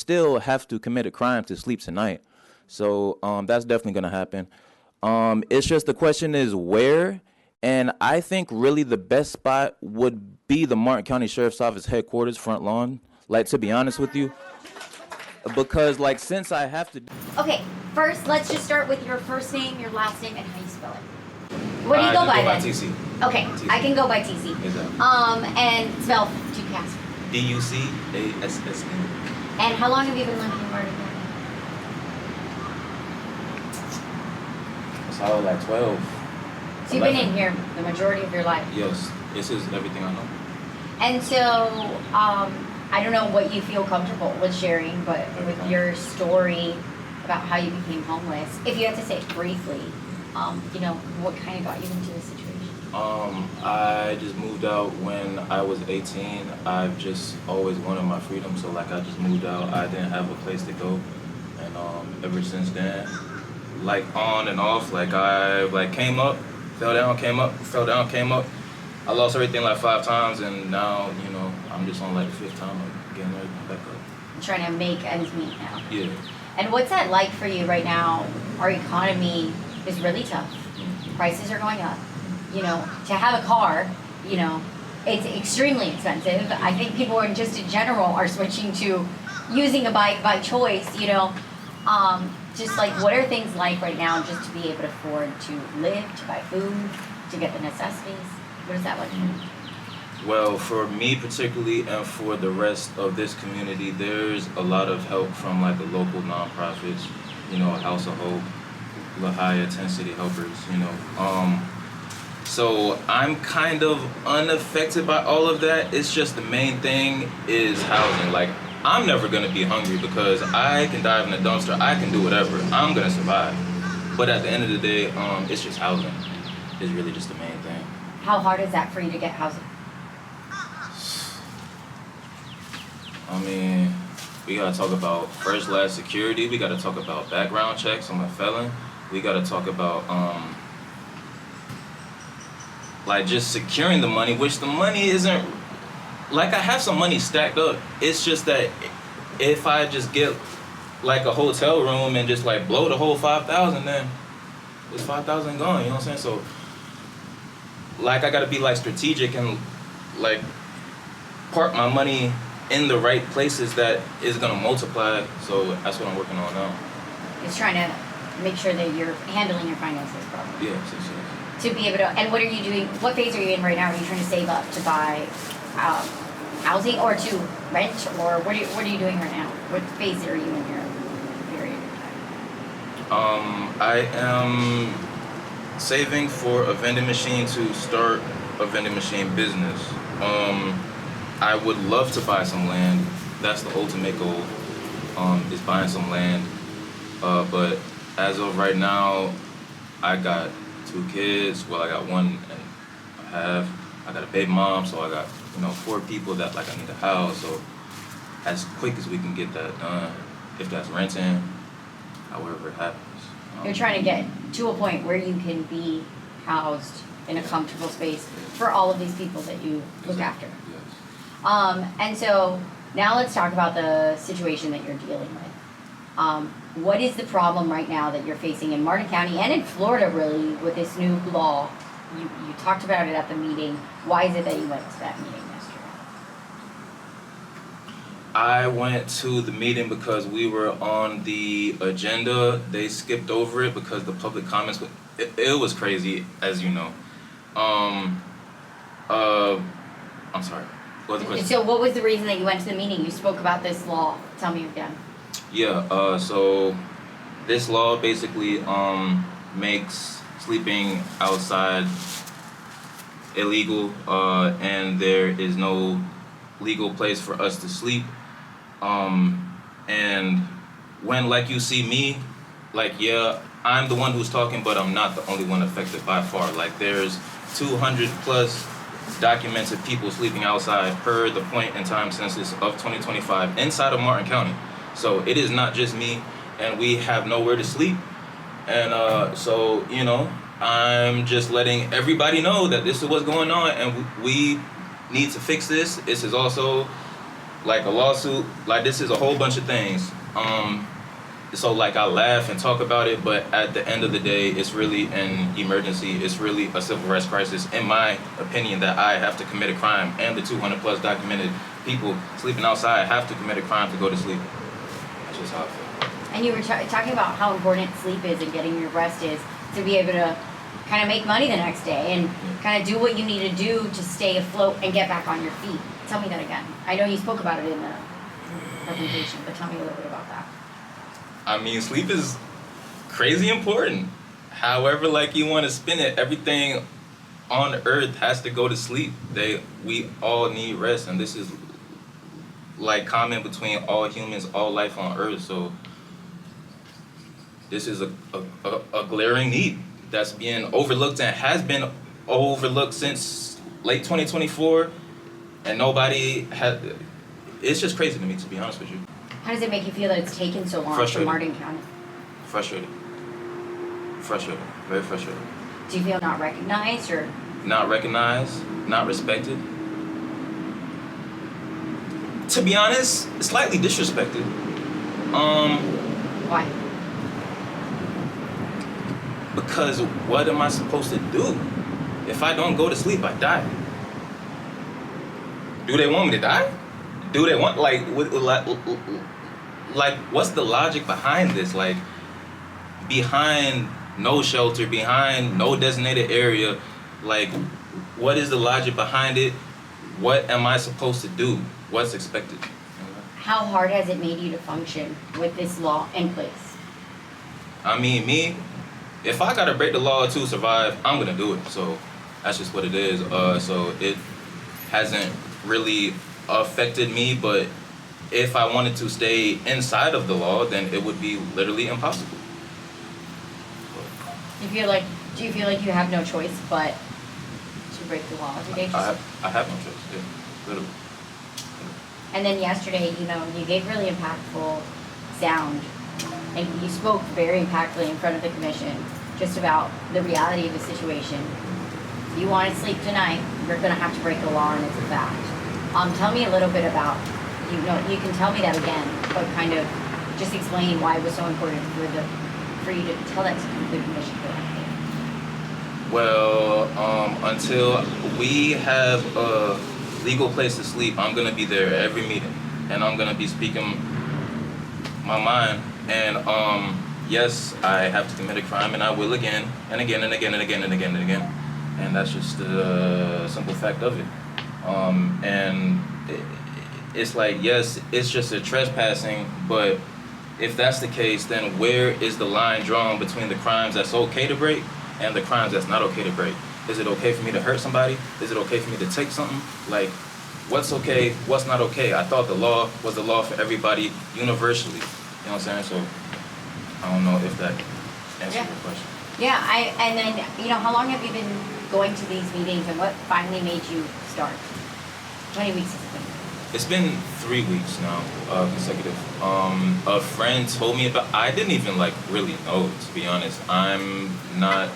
still have to commit a crime to sleep tonight. So that's definitely going to happen. It's just the question is where, and I think really the best spot would be the Martin County Sheriff's Office headquarters front lawn, like, to be honest with you, because, like, since I have to... Okay, first, let's just start with your first name, your last name, and how you spell it. What do you go by then? TC. Okay, TC. I can go by TC. Exactly. And spell Ducasse. Ducasse. And how long have you been living in Martin County? So like 12. So you've been in here the majority of your life? Yes, this is everything I know. And so, I don't know what you feel comfortable with sharing, but with your story about how you became homeless, if you had to say briefly, you know, what kind of got you into this situation? I just moved out when I was 18. I've just always wanted my freedom, so like I just moved out. I didn't have a place to go, and ever since then, like on and off, like I like came up, fell down, came up, fell down, came up. I lost everything like 5 times, and now, you know, I'm just on like the 5th time of getting everything back up. Trying to make ends meet now. Yeah. And what's that like for you right now? Our economy is really tough. Prices are going up. You know, to have a car, you know, it's extremely expensive. I think people in just in general are switching to using a bike by choice, you know. Just like, what are things like right now just to be able to afford to live, to buy food, to get the necessities? What is that like for you? Well, for me particularly, and for the rest of this community, there's a lot of help from like the local nonprofits, you know, House of Hope, Lahia, 10 City Helpers, you know. So I'm kind of unaffected by all of that. It's just the main thing is housing. Like, I'm never gonna be hungry because I can dive in a dumpster, I can do whatever, I'm gonna survive. But at the end of the day, it's just housing. It's really just the main thing. How hard is that for you to get housing? I mean, we gotta talk about first, last security. We gotta talk about background checks. I'm a felon. We gotta talk about like just securing the money, which the money isn't, like I have some money stacked up. It's just that if I just get like a hotel room and just like blow the whole 5,000, then it's 5,000 gone, you know what I'm saying? So like I gotta be like strategic and like park my money in the right places that is gonna multiply. So that's what I'm working on now. It's trying to make sure that you're handling your finances properly. Yeah, so. To be able to, and what are you doing, what phase are you in right now? Are you trying to save up to buy housing or to rent, or what are you doing right now? What phase are you in your period of time? I am saving for a vending machine to start a vending machine business. I would love to buy some land. That's the ultimate goal, is buying some land. But as of right now, I got 2 kids. Well, I got 1 and a half. I got a baby mom, so I got, you know, 4 people that like I need a house. So as quick as we can get that done, if that's renting, however it happens. You're trying to get to a point where you can be housed in a comfortable space for all of these people that you look after. Yes. And so now let's talk about the situation that you're dealing with. What is the problem right now that you're facing in Martin County and in Florida, really, with this new law? You talked about it at the meeting. Why is it that you went to that meeting yesterday? I went to the meeting because we were on the agenda. They skipped over it because the public comments, it was crazy, as you know. I'm sorry. What was the question? So what was the reason that you went to the meeting? You spoke about this law. Tell me again. Yeah, so this law basically makes sleeping outside illegal, and there is no legal place for us to sleep. And when, like, you see me, like, yeah, I'm the one who's talking, but I'm not the only one affected by far. Like, there's 200 plus documented people sleeping outside per the point in time census of 2025 inside of Martin County. So it is not just me, and we have nowhere to sleep. And so, you know, I'm just letting everybody know that this is what's going on, and we need to fix this. This is also like a lawsuit, like this is a whole bunch of things. So like I laugh and talk about it, but at the end of the day, it's really an emergency. It's really a civil rights crisis, in my opinion, that I have to commit a crime, and the 200 plus documented people sleeping outside have to commit a crime to go to sleep. That's just how I feel. And you were talking about how important sleep is and getting your rest is to be able to kind of make money the next day and kind of do what you need to do to stay afloat and get back on your feet. Tell me that again. I know you spoke about it in the presentation, but tell me a little bit about that. I mean, sleep is crazy important. However, like you want to spin it, everything on earth has to go to sleep. We all need rest, and this is like common between all humans, all life on earth. So this is a glaring need that's being overlooked and has been overlooked since late 2024, and nobody has. It's just crazy to me, to be honest with you. How does it make you feel that it's taken so long for Martin County? Frustrated. Very frustrated. Do you feel not recognized or? Not recognized, not respected. To be honest, slightly disrespected. Why? Because what am I supposed to do? If I don't go to sleep, I die. Do they want me to die? Do they want, like what's the logic behind this? Like, behind no shelter, behind no designated area, like, what is the logic behind it? What am I supposed to do? What's expected? How hard has it made you to function with this law in place? I mean, me, if I gotta break the law to survive, I'm gonna do it. So that's just what it is. So it hasn't really affected me, but if I wanted to stay inside of the law, then it would be literally impossible. Do you feel like you have no choice but to break the law today? I have no choice, yeah, literally. And then yesterday, you gave really impactful sound, and you spoke very impactfully in front of the commission just about the reality of the situation. If you want to sleep tonight, you're going to have to break the law, and it's a fact. Tell me a little bit about, you can tell me that again, but kind of just explain why it was so important for you to tell that to the commission directly. Well, until we have a legal place to sleep, I'm going to be there every meeting, and I'm going to be speaking my mind. And yes, I have to commit a crime, and I will again and again and again and again and again and again. And that's just the simple fact of it. And it's like, yes, it's just a trespassing, but if that's the case, then where is the line drawn between the crimes that's okay to break and the crimes that's not okay to break? Is it okay for me to hurt somebody? Is it okay for me to take something? Like, what's okay, what's not okay? I thought the law was the law for everybody universally. You know what I'm saying? So I don't know if that answers your question. Yeah, and then, how long have you been going to these meetings, and what finally made you start? How many weeks has it been? It's been 3 weeks now, consecutive. A friend told me about, I didn't even really know, to be honest. I'm not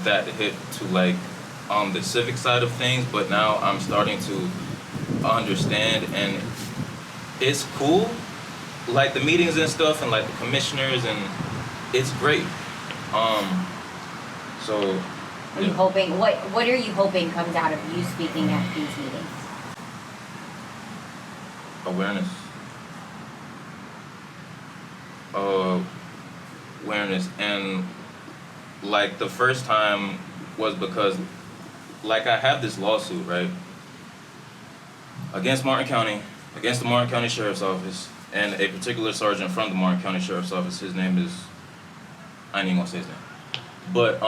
that hip to the civic side of things, but now I'm starting to understand, and it's cool, the meetings and stuff, and the commissioners, and it's great. So Are you hoping, what are you hoping comes out of you speaking at these meetings? Awareness. And the first time was because I have this lawsuit, right, against Martin County, against the Martin County Sheriff's Office, and a particular sergeant from the Martin County Sheriff's Office. His name is, I ain't even gonna say his name. But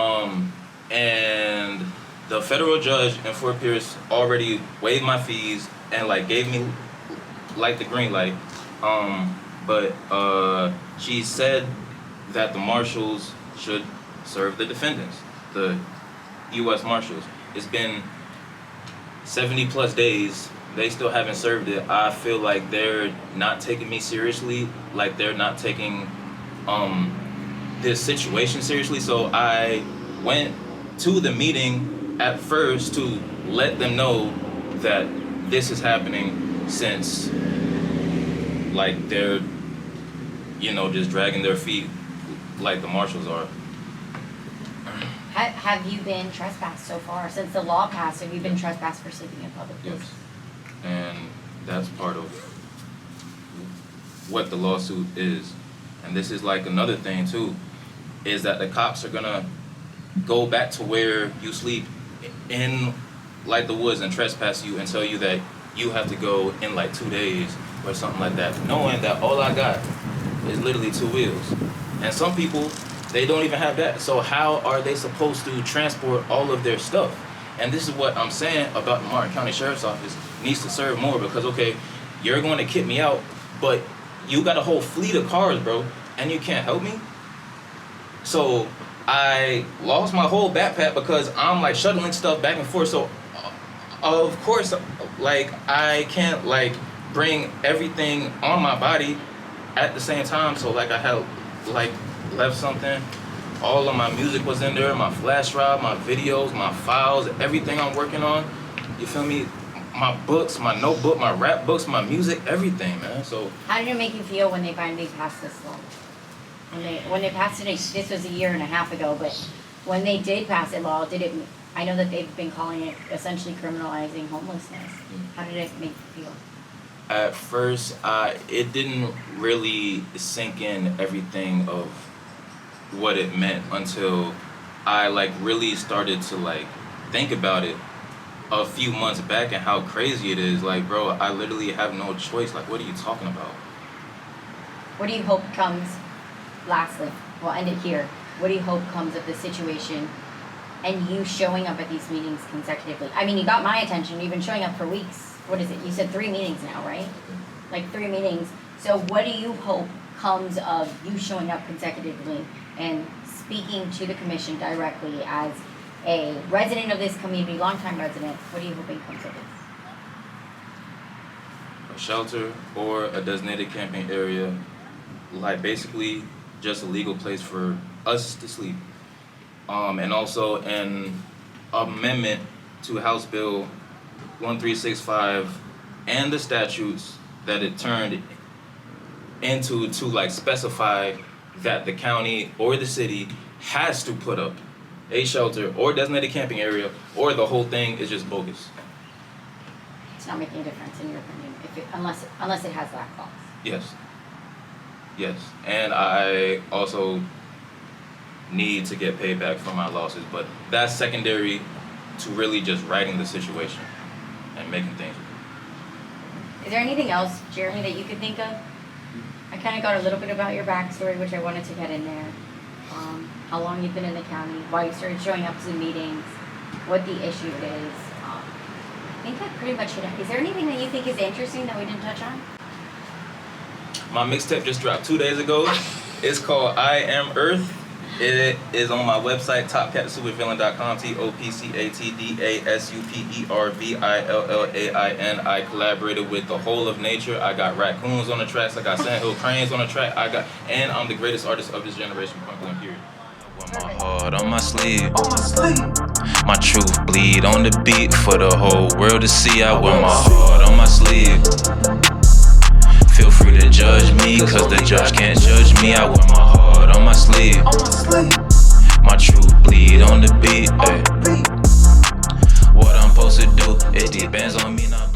and the federal judge in Fort Pierce already waived my fees and gave me the green light. But she said that the marshals should serve the defendants, the U.S. Marshals. It's been 70 plus days. They still haven't served it. I feel like they're not taking me seriously, they're not taking this situation seriously. So I went to the meeting at first to let them know that this is happening since like they're, you know, just dragging their feet like the marshals are. Have you been trespassed so far? Since the law passed, have you been trespassed for sleeping in public places? Yes. And that's part of what the lawsuit is. And this is like another thing too, is that the cops are gonna go back to where you sleep in like the woods and trespass you and tell you that you have to go in like 2 days or something like that, knowing that all I got is literally 2 wheels. And some people, they don't even have that. So how are they supposed to transport all of their stuff? And this is what I'm saying about the Martin County Sheriff's Office needs to serve more, because okay, you're going to kick me out, but you got a whole fleet of cars, bro, and you can't help me? So I lost my whole backpack because I'm like shuttling stuff back and forth. So of course, like I can't like bring everything on my body at the same time. So like I had like left something. All of my music was in there, my flash drive, my videos, my files, everything I'm working on. You feel me? My books, my notebook, my rap books, my music, everything, man. So how did it make you feel when they finally passed this law? When they passed it, this was 1.5 years ago, but when they did pass a law, did it? I know that they've been calling it essentially criminalizing homelessness. How did it make you feel? At first, it didn't really sink in everything of what it meant until I like really started to like think about it a few months back and how crazy it is. Like, bro, I literally have no choice. Like, what are you talking about? What do you hope comes, lastly, we'll end it here. What do you hope comes of this situation and you showing up at these meetings consecutively? I mean, you got my attention. You've been showing up for weeks. What is it? You said 3 meetings now, right? Like 3 meetings. So what do you hope comes of you showing up consecutively and speaking to the commission directly as a resident of this community, longtime resident? What are you hoping comes of this? A shelter or a designated camping area, like basically just a legal place for us to sleep. And also an amendment to House Bill 1365 and the statutes that it turned into to like specify that the county or the city has to put up a shelter or designated camping area, or the whole thing is just bogus. It's not making a difference in your opinion, unless it has that clause. Yes, and I also need to get paid back for my losses, but that's secondary to really just righting the situation and making things. Is there anything else, Jeremy, that you could think of? I kind of got a little bit about your backstory, which I wanted to get in there. How long you've been in the county, why you started showing up to the meetings, what the issue is. I think that pretty much hit it. Is there anything that you think is interesting that we didn't touch on? My mixtape just dropped 2 days ago. It's called I Am Earth. It is on my website, TopCatDaSuperVillain.com, TopCatDaSuperVillain. I collaborated with the whole of nature. I got raccoons on the tracks, I got sandhill cranes on the track, and I'm the greatest artist of this generation, point blank period. My heart on my sleeve, my truth bleed on the beat for the whole world to see. I wear my heart on my sleeve. Feel free to judge me, cause the judge can't judge me. I wear my heart on my sleeve. My truth bleed on the beat. Ay. What I'm supposed to do, it depends on me, not